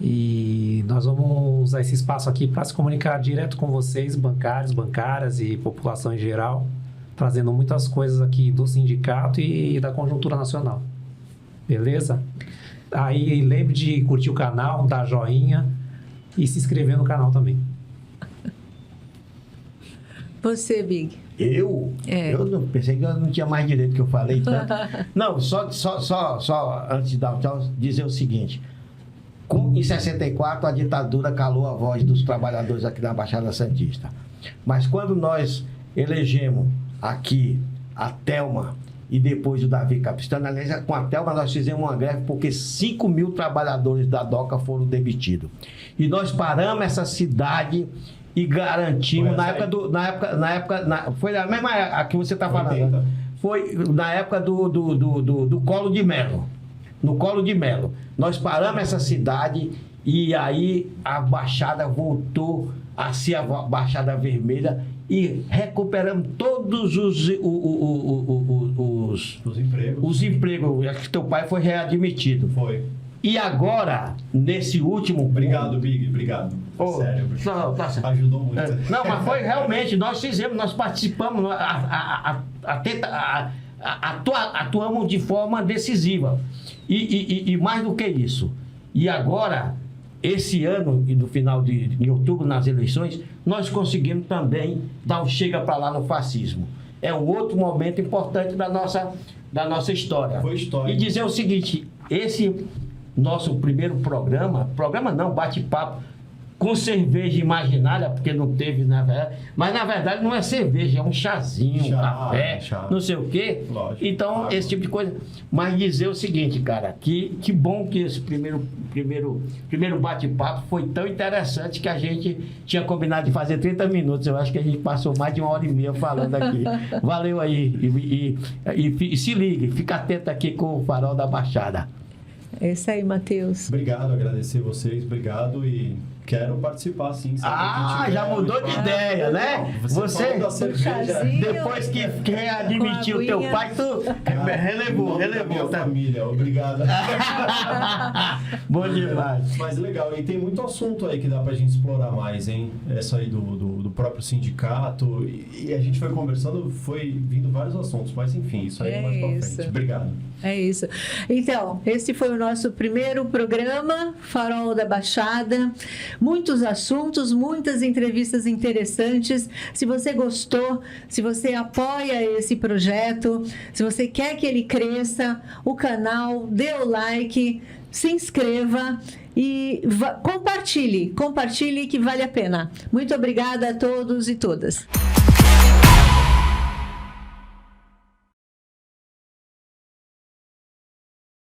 E nós vamos usar esse espaço aqui para se comunicar direto com vocês, bancários, bancárias e população em geral, trazendo muitas coisas aqui do sindicato e da conjuntura nacional. Beleza? Aí lembre de curtir o canal, dar joinha e se inscrever no canal também. Você, Big. Eu não, pensei que eu não tinha mais direito que eu falei tanto. Não, só antes de dar o tchau, dizer o seguinte. Em 64, a ditadura calou a voz dos trabalhadores aqui na Baixada Santista. Mas quando nós elegemos aqui a Thelma e depois o Davi Capistrano, aliás, com a Thelma nós fizemos uma greve porque 5.000 trabalhadores da DOCA foram demitidos. E nós paramos essa cidade e garantimos, foi a mesma a que você está falando, né? Foi na época do Colo de Melo. No Colo de Melo. Nós paramos essa cidade e aí a Baixada voltou a ser a Baixada Vermelha e recuperamos todos os empregos. Acho que teu pai foi readmitido. Foi. E agora, nesse último... Obrigado, Big. Obrigado. Sério. Ajudou muito. Não, mas foi realmente, nós participamos, atuamos de forma decisiva. E mais do que isso. E agora, esse ano, e no final de outubro, nas eleições, nós conseguimos também dar um chega para lá no fascismo. É um outro momento importante da nossa história. Foi história. E dizer o seguinte, esse nosso primeiro programa não, bate-papo, com cerveja imaginária, porque não teve, na verdade, mas na verdade não é cerveja, é um chazinho, um café, não sei o quê. Lógico, então, claro. Esse tipo de coisa. Mas dizer o seguinte, cara, que bom que esse primeiro bate-papo foi tão interessante que a gente tinha combinado de fazer 30 minutos. Eu acho que a gente passou mais de 1h30 falando aqui. Valeu aí. E se ligue, fica atento aqui com o Farol da Baixada. É isso aí, Matheus. Obrigado, agradecer vocês, obrigado e Quero participar, sim. Já mudou de ideia, né? Você falou da cerveja. chazinho. Depois que admitiu o teu pai, tu relevou. Minha Tá? família, obrigado. Bom demais. Mas legal, e tem muito assunto aí que dá pra gente explorar mais, hein? Essa aí do próprio sindicato. E a gente foi conversando, foi vindo vários assuntos, mas enfim, isso aí é mais pra frente. Obrigado. É isso. Então, esse foi o nosso primeiro programa, Farol da Baixada. Muitos assuntos, muitas entrevistas interessantes. Se você gostou, se você apoia esse projeto, se você quer que ele cresça, o canal, dê o like, se inscreva e compartilhe que vale a pena. Muito obrigada a todos e todas.